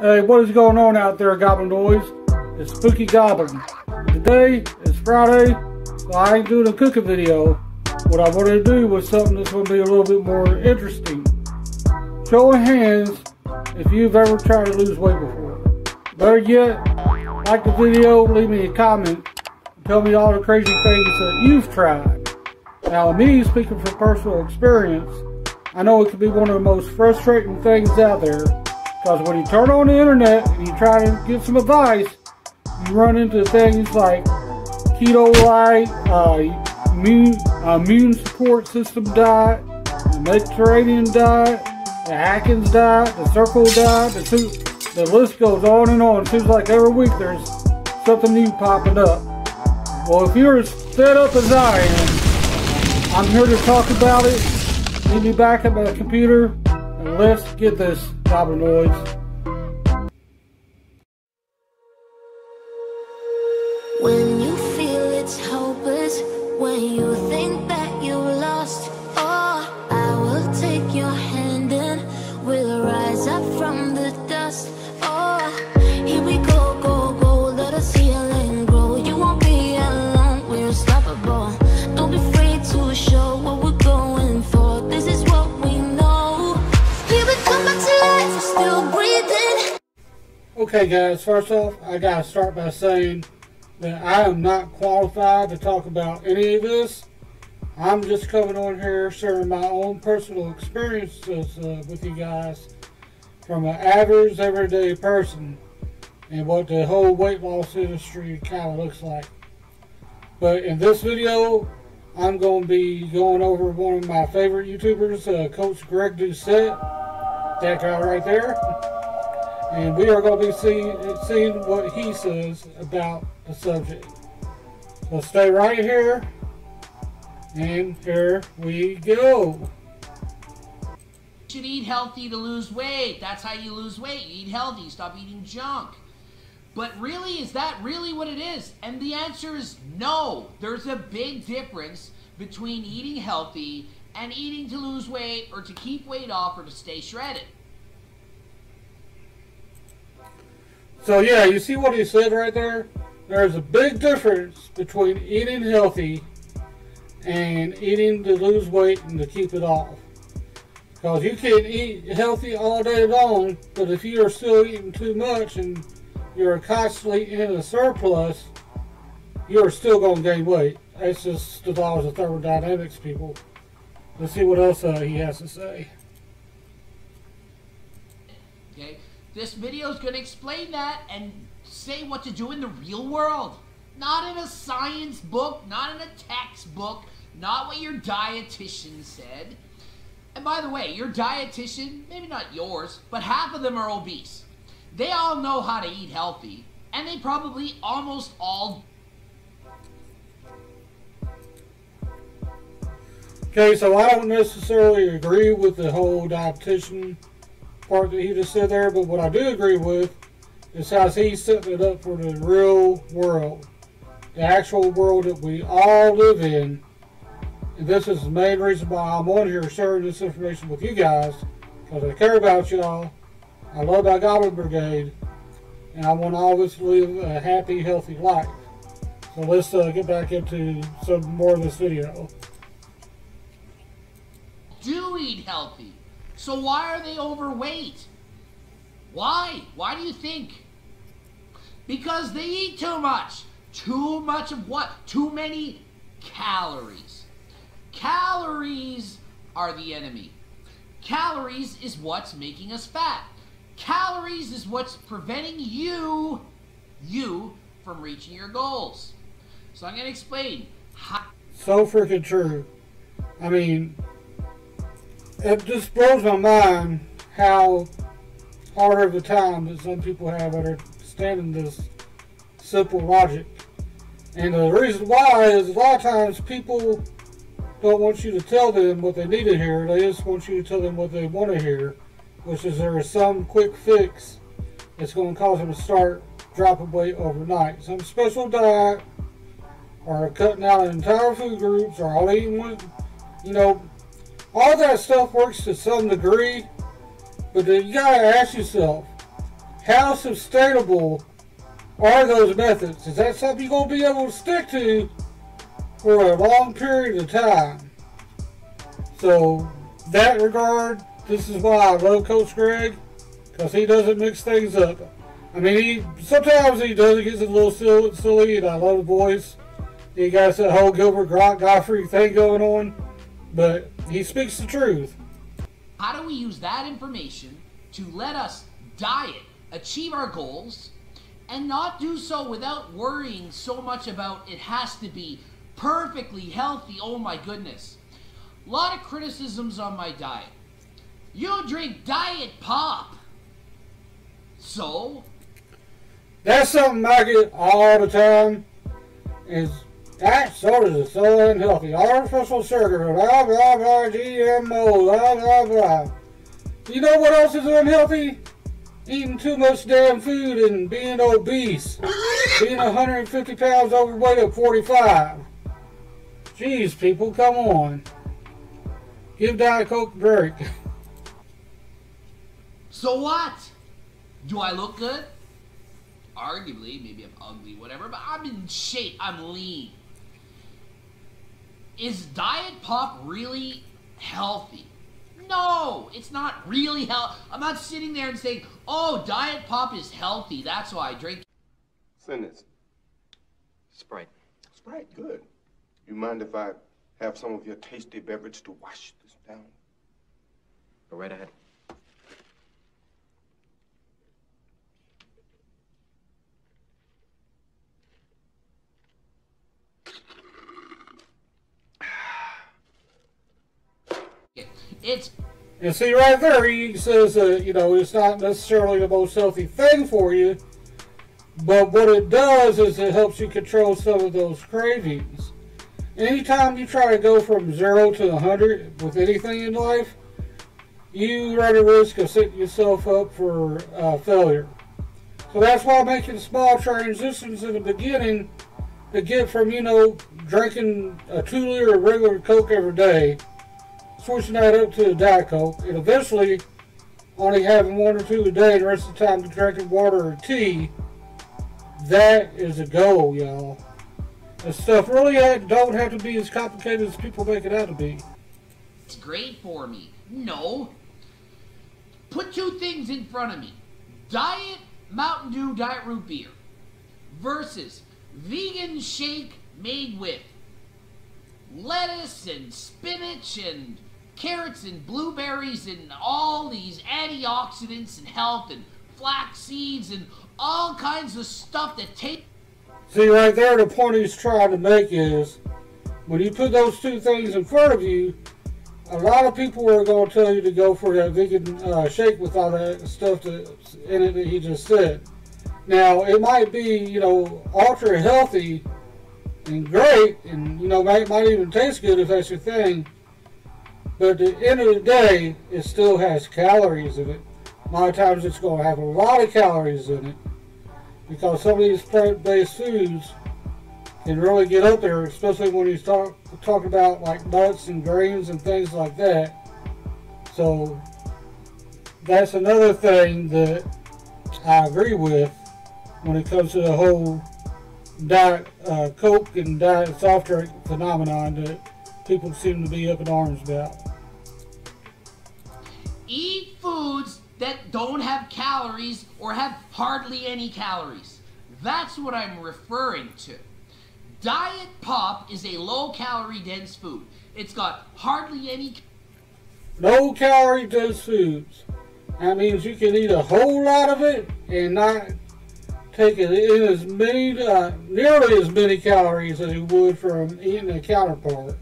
Hey, what is going on out there, Goblin Noise? It's Spooky Goblin. Today is Friday, so I ain't doing a cooking video. What I wanted to do was something that's going to be a little bit more interesting. Show of hands if you've ever tried to lose weight before. Better yet, like the video, leave me a comment, and tell me all the crazy things that you've tried. Now, me speaking from personal experience, I know it can be one of the most frustrating things out there. Because when you turn on the internet and you try to get some advice, you run into things like keto light, immune support system diet, the Mediterranean diet, the Atkins diet, the Circle diet, the list goes on and on. It seems like every week there's something new popping up. Well, if you're as fed up as I am, I'm here to talk about it. Meet me back at my computer and let's get this. Goblin Noise. When you feel it's hopeless, when you think that you lost, oh, I will take your hand and we'll rise up from the dust. Oh, here we go, go, go, let us heal and grow. You won't be alone, we're unstoppable. Don't be afraid to show what we're going for. This is what we know. Here we come back to life, we're still breathing. Okay guys, first off, I gotta start by saying that I am not qualified to talk about any of this. I'm just coming on here sharing my own personal experiences with you guys from an average everyday person and what the whole weight loss industry kind of looks like. But in this video, I'm going to be going over one of my favorite YouTubers, Coach Greg Doucette, that guy right there. And we are going to be seeing what he says about the subject. So stay right here, and here we go. You should eat healthy to lose weight. That's how you lose weight. You eat healthy, stop eating junk. But really, is that really what it is? And the answer is no. There's a big difference between eating healthy and eating to lose weight or to keep weight off or to stay shredded. So yeah, you see what he said right there? There's a big difference between eating healthy and eating to lose weight and to keep it off. Because you can eat healthy all day long, but if you are still eating too much and you're constantly in a surplus, you're still going to gain weight. That's just the laws of thermodynamics, people. Let's see what else he has to say. Okay, this video is going to explain that and say what to do in the real world. Not in a science book, not in a textbook, not what your dietitian said. And by the way, your dietitian, maybe not yours, but half of them are obese. They all know how to eat healthy, and they probably almost all. Okay, so I don't necessarily agree with the whole dietitian part that he just said there, but what I do agree with is how he's setting it up for the real world, the actual world that we all live in. And this is the main reason why I'm on here sharing this information with you guys, because I care about y'all. I love my Goblin Brigade, and I want all of us to live a happy, healthy life. So let's get back into some more of this video. Do eat healthy. So why are they overweight? Why? Why do you think? Because they eat too much. Too much of what? Too many calories. Calories are the enemy. Calories is what's making us fat. Calories is what's preventing you from reaching your goals. So I'm going to explain how. So freaking true. I mean, it just blows my mind how hard of a time that some people have understanding this simple logic. And the reason why is a lot of times people don't want you to tell them what they need to hear. They just want you to tell them what they want to hear, which is there is some quick fix that's going to cause them to start dropping weight overnight. Some special diet, or cutting out entire food groups, or all eating one, you know, all that stuff works to some degree, but then you gotta ask yourself, how sustainable are those methods? Is that something you're going to be able to stick to for a long period of time? So, that regard, this is why I love Coach Greg, because he doesn't mix things up. I mean, sometimes he does, it gets a little silly, and I love the voice. He got that whole Gilbert Gottfried thing going on, but he speaks the truth. How do we use that information to let us diet, achieve our goals, and not do so without worrying so much about it has to be perfectly healthy? Oh my goodness. A lot of criticisms on my diet. You drink diet pop. So? That's something I get all the time, is that soda is so unhealthy. Artificial sugar, blah, blah, blah, GMO, blah, blah, blah. You know what else is unhealthy? Eating too much damn food and being obese. Being 150 pounds overweight at 45. Jeez, people, come on. Give Diet Coke a break. So what? Do I look good? Arguably, maybe I'm ugly, whatever, but I'm in shape, I'm lean. Is diet pop really healthy? No, it's not really healthy. I'm not sitting there and saying, oh, diet pop is healthy, that's why I drink. Send this. Sprite. Sprite, good. You mind if I have some of your tasty beverage to wash this down? Go right ahead. And see, right there, he says that, you know, it's not necessarily the most healthy thing for you, but what it does is it helps you control some of those cravings. Anytime you try to go from 0 to 100 with anything in life, you run a risk of setting yourself up for failure. So that's why making small transitions in the beginning to get from, you know, drinking a 2-liter of regular Coke every day, switching that up to a Diet Coke, and eventually only having 1 or 2 a day and the rest of the time drinking water or tea. That is a goal, y'all. And stuff really don't have to be as complicated as people make it out to be. It's great for me. No. Put 2 things in front of me. Diet Mountain Dew Diet Root Beer versus vegan shake made with lettuce and spinach and carrots and blueberries and all these antioxidants and health and flax seeds and all kinds of stuff that tastes. See, right there, the point he's trying to make is, when you put those 2 things in front of you, a lot of people are going to tell you to go for that vegan shake with all that stuff that's in it that he just said. Now, it might be, you know, ultra healthy and great, and, you know, might even taste good if that's your thing, but at the end of the day, it still has calories in it. A lot of times it's going to have a lot of calories in it, because some of these plant-based foods can really get up there, especially when you talk about like nuts and grains and things like that. So that's another thing that I agree with when it comes to the whole Diet Coke and Diet soft drink phenomenon that people seem to be up in arms about. Eat foods that don't have calories or have hardly any calories. That's what I'm referring to. Diet pop is a low-calorie dense food. It's got hardly any... Low-calorie dense foods. That means you can eat a whole lot of it and not take it in as many, nearly as many calories as you would from eating a counterpart.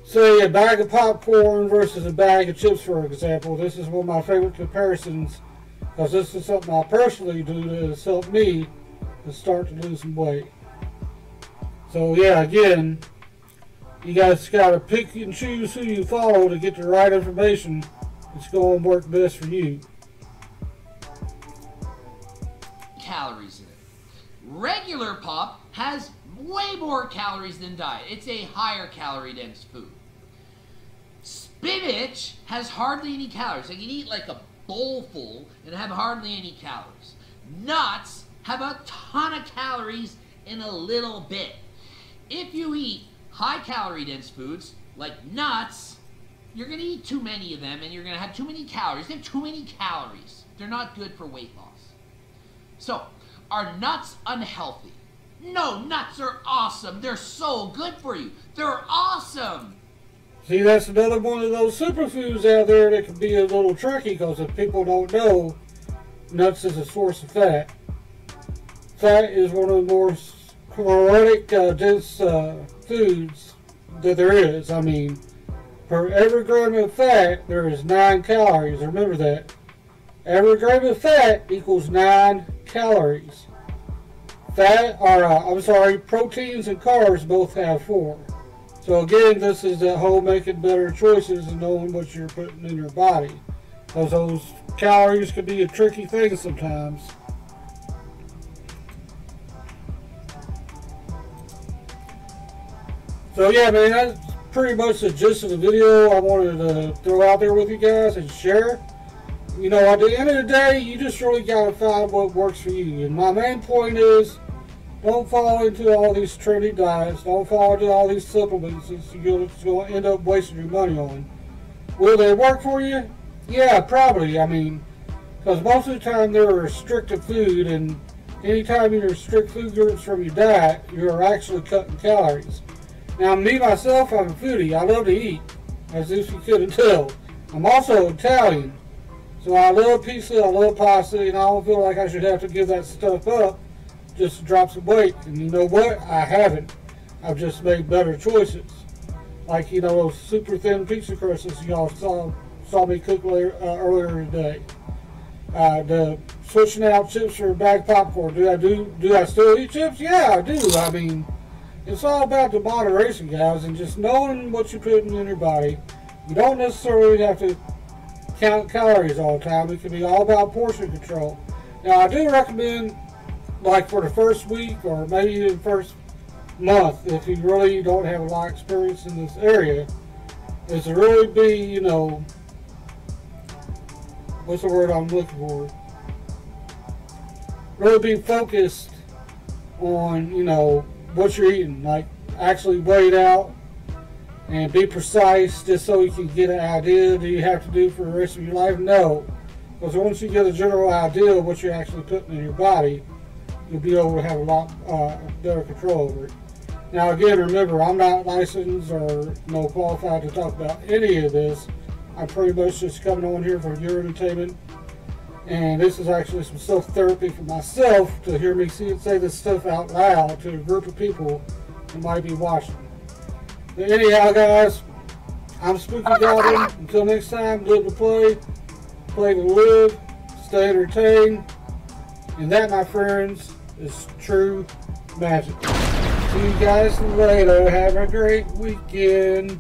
Say a bag of popcorn versus a bag of chips, for example. This is one of my favorite comparisons, because this is something I personally do that has helped me to start to lose some weight. So yeah, again, you guys got to pick and choose who you follow to get the right information that's going to work best for you. Calories in it. Regular pop has way more calories than diet. It's a higher calorie dense food. Spinach has hardly any calories. Like you can eat like a bowl full and have hardly any calories. Nuts have a ton of calories in a little bit. If you eat high calorie dense foods like nuts, you're going to eat too many of them and you're going to have too many calories. They have too many calories. They're not good for weight loss. So, are nuts unhealthy? No, nuts are awesome. They're so good for you. They're awesome. See, that's another one of those superfoods out there that can be a little tricky, because if people don't know, nuts is a source of fat. Fat is one of the more caloric dense foods that there is. I mean, for every gram of fat, there is 9 calories. Remember that. Every gram of fat equals 9 calories. Proteins and carbs both have 4. So again, this is that whole making better choices and knowing what you're putting in your body. Because those calories can be a tricky thing sometimes. So yeah, man, that's pretty much the gist of the video I wanted to throw out there with you guys and share. You know, at the end of the day, you just really got to find what works for you. And my main point is, don't fall into all these trendy diets. Don't fall into all these supplements that you're going to end up wasting your money on. Will they work for you? Yeah, probably. I mean, because most of the time they're a restricted food, and anytime you restrict food groups from your diet, you're actually cutting calories. Now, me, myself, I'm a foodie. I love to eat, as if you couldn't tell. I'm also Italian, so I love pizza, I love pasta, and I don't feel like I should have to give that stuff up just to drop some weight. And you know what? I haven't. I've just made better choices. Like, you know, those super thin pizza crusts y'all saw me cook earlier today. The switching out chips for a bag of popcorn. Do I still eat chips? Yeah, I do. I mean, it's all about the moderation, guys, and just knowing what you're putting in your body. You don't necessarily have to count calories all the time. It can be all about portion control. Now, I do recommend, like for the first week or maybe even first month, if you really don't have a lot of experience in this area, is to really be, you know, what's the word I'm looking for? Really be focused on, you know, what you're eating. Like, actually weigh it out and be precise, just so you can get an idea. Do you have to do for the rest of your life? No. Because once you get a general idea of what you're actually putting in your body, you'll be able to have a lot better control over it. Now again, remember, I'm not licensed or qualified to talk about any of this. I'm pretty much just coming on here for your entertainment. And this is actually some self-therapy for myself, to hear me say this stuff out loud to a group of people who might be watching. But anyhow, guys, I'm Spooky Goblin. Until next time, live to play, play to live, stay entertained. And that, my friends, is true magic. See you guys later. Have a great weekend.